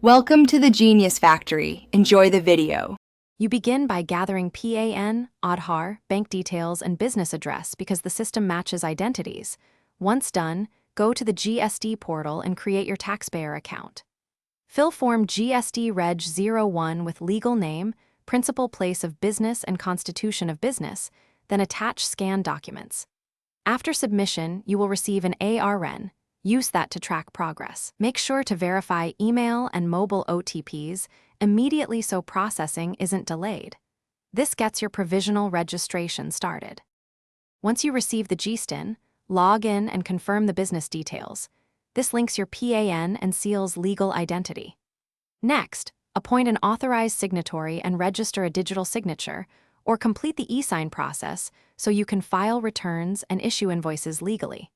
Welcome to the Genius Factory. Enjoy the video. You begin by gathering PAN, Aadhaar, bank details, and business address because the system matches identities. Once done, go to the GST portal and create your taxpayer account. Fill form GST Reg 01 with legal name, principal place of business, and constitution of business, then attach scanned documents. After submission, you will receive an ARN. Use that to track progress. Make sure to verify email and mobile OTPs immediately so processing isn't delayed. This gets your provisional registration started. Once you receive the GSTIN, log in and confirm the business details. This links your PAN and seals legal identity. Next, appoint an authorized signatory and register a digital signature, or complete the e-sign process so you can file returns and issue invoices legally.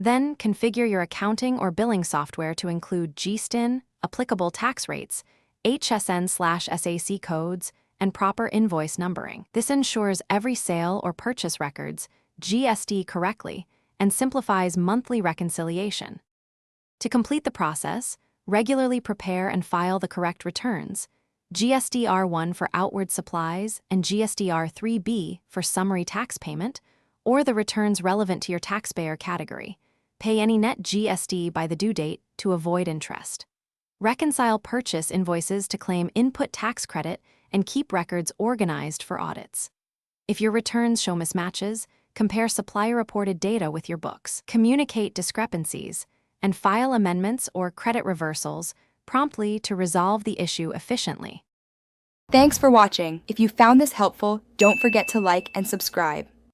Then, configure your accounting or billing software to include GSTIN, applicable tax rates, HSN/SAC codes, and proper invoice numbering. This ensures every sale or purchase records GST correctly and simplifies monthly reconciliation. To complete the process, regularly prepare and file the correct returns, GSDR1 for outward supplies and GSDR3B for summary tax payment, or the returns relevant to your taxpayer category. Pay any net GST by the due date to avoid interest. Reconcile purchase invoices to claim input tax credit and keep records organized for audits. If your returns show mismatches, compare supplier-reported data with your books. Communicate discrepancies and file amendments or credit reversals promptly to resolve the issue efficiently. Thanks for watching. If you found this helpful, don't forget to like and subscribe.